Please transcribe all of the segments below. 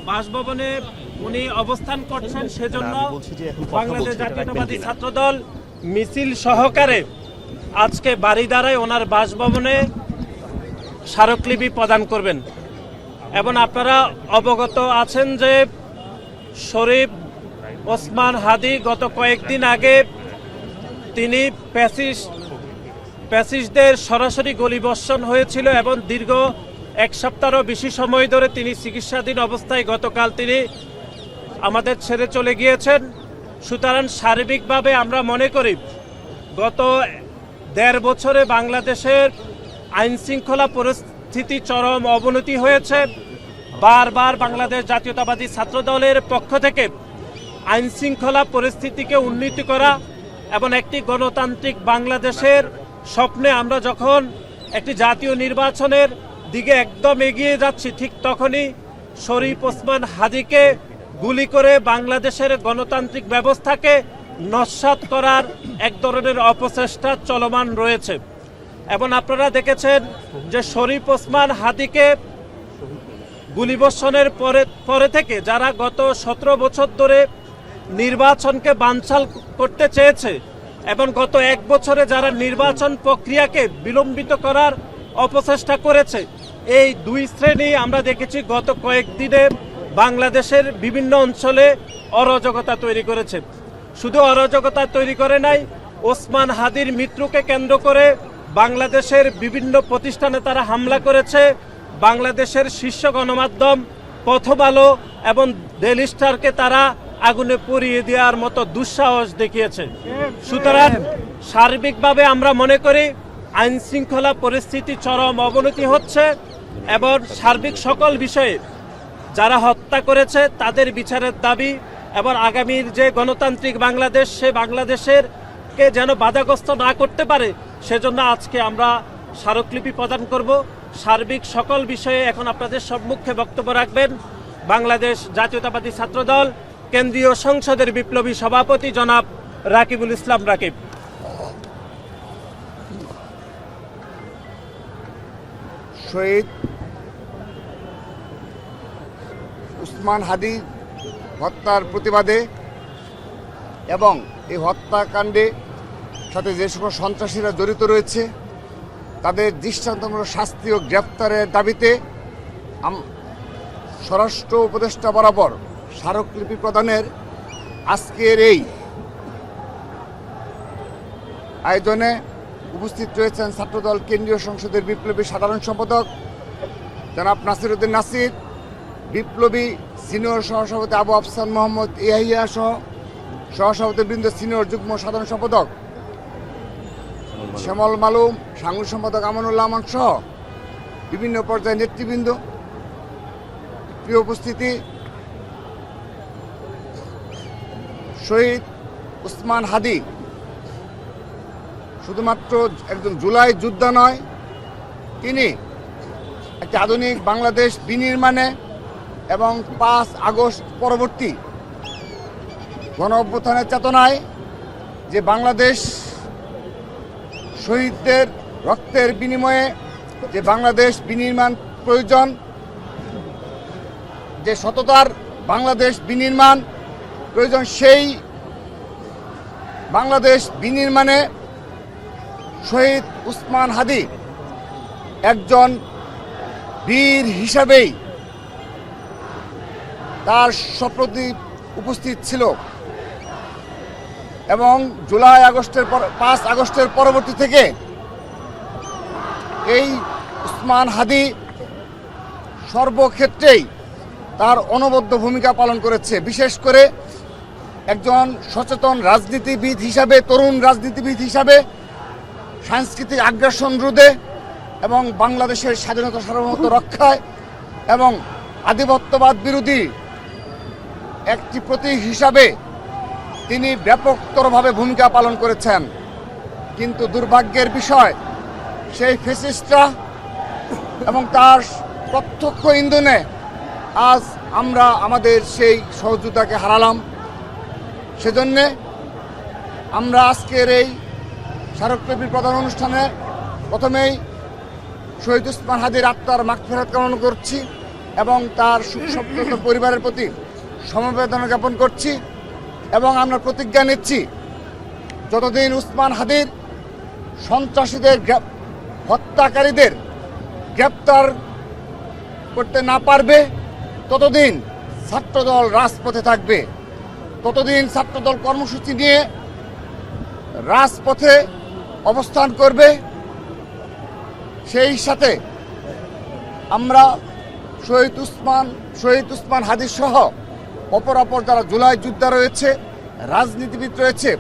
বাসভবনে উনি অবস্থান করছেন, সেজন্য বাংলাদেশ জাতীয়তাবাদী ছাত্রদল মিছিল সহকারে আজকে বারিধারায় ওনার বাসভবনে স্মারকলিপি প্রদান করবেন। এবং আপনারা অবগত আছেন যে শরীফ ওসমান হাদি গত কয়েকদিন আগে তিনি প্যাসিস্টদের সরাসরি গুলিবর্ষণ হয়েছিল এবং দীর্ঘ এক সপ্তাহেরও বেশি সময় ধরে তিনি চিকিৎসাধীন অবস্থায় গতকাল তিনি আমাদের ছেড়ে চলে গিয়েছেন। সুতরাং সার্বিকভাবে আমরা মনে করি গত ১.৫ বছরে বাংলাদেশের আইনশৃঙ্খলা পরিস্থিতি চরম অবনতি হয়েছে। বারবার বাংলাদেশ জাতীয়তাবাদী ছাত্রদলের পক্ষ থেকে আইনশৃঙ্খলা পরিস্থিতিকে উন্নতি করা এবং একটি গণতান্ত্রিক বাংলাদেশের স্বপ্নে আমরা যখন একটি জাতীয় নির্বাচনের দিকে একদম এগিয়ে যাচ্ছি, ঠিক তখনই শরীফ ওসমান হাদিকে গুলি করে বাংলাদেশের গণতান্ত্রিক ব্যবস্থাকে নস্যাৎ করার এক ধরনের অপচেষ্টা চলমান রয়েছে। এবং আপনারা দেখেছেন যে শরীফ ওসমান হাদিকে গুলিবর্ষণের পরে থেকে যারা গত ১৭ বছর ধরে নির্বাচনকে বানচাল করতে চেয়েছে এবং গত ১ বছরে যারা নির্বাচন প্রক্রিয়াকে বিলম্বিত করার অপচেষ্টা করেছে, এই দুই শ্রেণী আমরা দেখেছি গত কয়েকদিনে বাংলাদেশের বিভিন্ন অঞ্চলে অরাজকতা তৈরি করেছে। শুধু অরাজকতা তৈরি করে নাই, ওসমান হাদির মৃত্যুকে কেন্দ্র করে বাংলাদেশের বিভিন্ন প্রতিষ্ঠানে তারা হামলা করেছে। বাংলাদেশের শীর্ষ গণমাধ্যম প্রথম আলো এবং ডেইলি স্টারকে তারা আগুনে পুড়িয়ে দেওয়ার মতো দুঃসাহস দেখিয়েছে। সুতরাং সার্বিকভাবে আমরা মনে করি আইন শৃঙ্খলা পরিস্থিতি চরম অবনতি হচ্ছে এবং সার্বিক সকল বিষয়ে যারা হত্যা করেছে তাদের বিচারের দাবি এবং আগামীর যে গণতান্ত্রিক বাংলাদেশ, সে বাংলাদেশের কে যেন বাধাগ্রস্ত না করতে পারে, সেজন্য আজকে আমরা স্মারকলিপি প্রদান করব। সার্বিক সকল বিষয়ে এখন আপনাদের সম্মুখে বক্তব্য রাখবেন বাংলাদেশ জাতীয়তাবাদী ছাত্রদল কেন্দ্রীয় সংসদের বিপ্লবী সভাপতি জনাব রাকিবুল ইসলাম রাকিব। শহীদ ওসমান হাদি হত্যার প্রতিবাদে এবং এই হত্যাকাণ্ডে সাথে যে সকল সন্ত্রাসীরা জড়িত রয়েছে তাদের দৃষ্টান্তমূলক শাস্তি ও গ্রেফতারের দাবিতে স্বরাষ্ট্র উপদেষ্টা বরাবর স্মারকলিপি প্রদানের আজকের এই আয়োজনে উপস্থিত রয়েছেন ছাত্রদল কেন্দ্রীয় সংসদের বিপ্লবী সাধারণ সম্পাদক জনাব নাসিরউদ্দিন নাসির, বিপ্লবী সিনিয়র সহসভাপতি আবু আফসান মোহাম্মদ ইয়াহিয়া সহ সহসভাপতিবৃন্দ, সিনিয়র যুগ্ম সাধারণ সম্পাদক শ্যামল মালুম, সাংগঠনিক সম্পাদক আমানুল্লাহ আমান সহ বিভিন্ন পর্যায়ের নেতৃবৃন্দ, প্রিয় উপস্থিতি, শহীদ ওসমান হাদি শুধুমাত্র একজন জুলাই যোদ্ধা নয়, তিনি একটি আধুনিক বাংলাদেশ বিনির্মাণে এবং ৫ আগস্ট পরবর্তী গণ অভ্যুত্থানের চেতনায় যে বাংলাদেশ শহীদদের রক্তের বিনিময়ে যে বাংলাদেশ বিনির্মাণ প্রয়োজন, যে সততার বাংলাদেশ বিনির্মাণ প্রয়োজন, সেই বাংলাদেশ বিনির্মাণে শহীদ ওসমান হাদি একজন বীর হিসাবেই তার সপ্রতিভ উপস্থিত ছিল এবং জুলাই আগস্টের ৫ আগস্টের পরবর্তী থেকে এই ওসমান হাদি সর্বক্ষেত্রেই তার অনবদ্য ভূমিকা পালন করেছে। বিশেষ করে একজন সচেতন রাজনীতিবিদ হিসাবে, তরুণ রাজনীতিবিদ হিসাবে সাংস্কৃতিক আগ্রাসন রোধে এবং বাংলাদেশের স্বাধীনতা সার্বভৌমত্ব রক্ষায় এবং আধিপত্যবাদ বিরোধী একটি প্রতীক হিসাবে তিনি ব্যাপকতরভাবে ভূমিকা পালন করেছেন। কিন্তু দুর্ভাগ্যের বিষয়, সেই ফ্যাসিস্টরা এবং তার প্রত্যক্ষ ইন্ধনে আজ আমরা আমাদের সেই সহযোদ্ধাকে হারালাম। সেজন্যে আমরা আজকের এই স্মারকলিপি প্রদান অনুষ্ঠানে প্রথমেই শহীদ ওসমান হাদির আত্মার মাগফিরাত কামনা করছি এবং তার শোকসন্তপ্ত পরিবারের প্রতি সমবেদনা জ্ঞাপন করছি এবং আমরা প্রতিজ্ঞা নিচ্ছি যতদিন উসমান হাদির সন্ত্রাসীদের হত্যাকারীদের গ্রেপ্তার করতে না পারবে ততদিন ছাত্রদল রাজপথে থাকবে, ততদিন ছাত্রদল কর্মসূচি নিয়ে রাজপথে অবস্থান করবে। সেই সাথে আমরা শহীদ উসমান হাদি সহ অপর যারা জুলাই যোদ্ধা রয়েছে, রাজনীতিবিদ রয়েছে,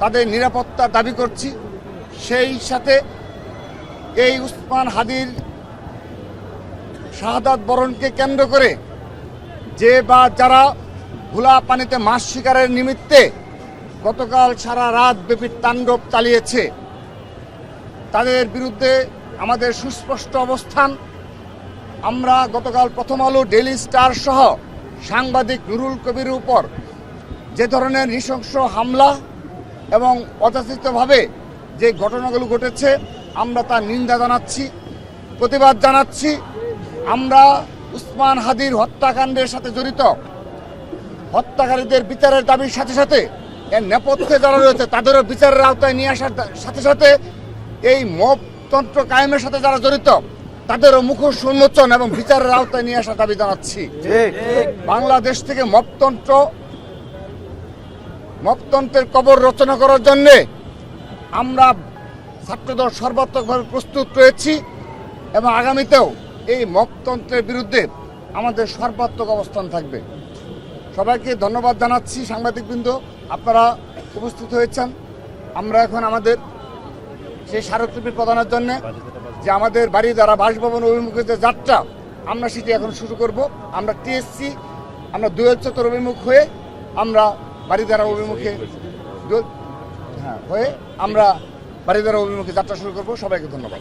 তাদের নিরাপত্তার দাবি করছি। সেই সাথে এই উসমান হাদির শাহাদাত বরণকে কেন্দ্র করে যারা ভোলা পানিতে মাছ শিকারের নিমিত্তে গতকাল সারা রাত ব্যাপী তাণ্ডব চালিয়েছে, তাদের বিরুদ্ধে আমাদের সুস্পষ্ট অবস্থান। আমরা গতকাল প্রথম আলো, ডেইলি স্টার সহ সাংবাদিক নুরুল কবির উপর যে ধরনের নৃশংস হামলা এবং অযাচিতভাবে যে ঘটনাগুলো ঘটেছে, আমরা তার নিন্দা জানাচ্ছি, প্রতিবাদ জানাচ্ছি। আমরা উসমান হাদির হত্যাকাণ্ডের সাথে জড়িত হত্যাকারীদের বিচারের দাবির সাথে সাথে এর নেপথ্যে যারা রয়েছে তাদেরও বিচারের আওতায় নিয়ে আসার সাথে সাথে এই মবতন্ত্র কায়েমের সাথে যারা জড়িত তাদেরও মুখোশ উন্মোচন এবং বিচারের আওতায় নিয়ে আসার দাবি জানাচ্ছি। বাংলাদেশ থেকে মবতন্ত্রের কবর রচনা করার জন্যে আমরা ছাত্রদল সর্বাত্মকভাবে প্রস্তুত রয়েছি এবং আগামীতেও এই মবতন্ত্রের বিরুদ্ধে আমাদের সর্বাত্মক অবস্থান থাকবে। সবাইকে ধন্যবাদ জানাচ্ছি। সাংবাদিকবৃন্দ, আপনারা উপস্থিত হয়েছেন। আমরা এখন আমাদের সেই স্মারকলিপি প্রদানের জন্য যে আমাদের বাড়ি দ্বারা বাসভবন অভিমুখে যে যাত্রা, আমরা সেটি এখন শুরু করব। আমরা টিএসসি, আমরা দুয়েল চত্বর অভিমুখ হয়ে আমরা বাড়িধারা অভিমুখে আমরা বাড়িধারা অভিমুখে যাত্রা শুরু করব। সবাইকে ধন্যবাদ।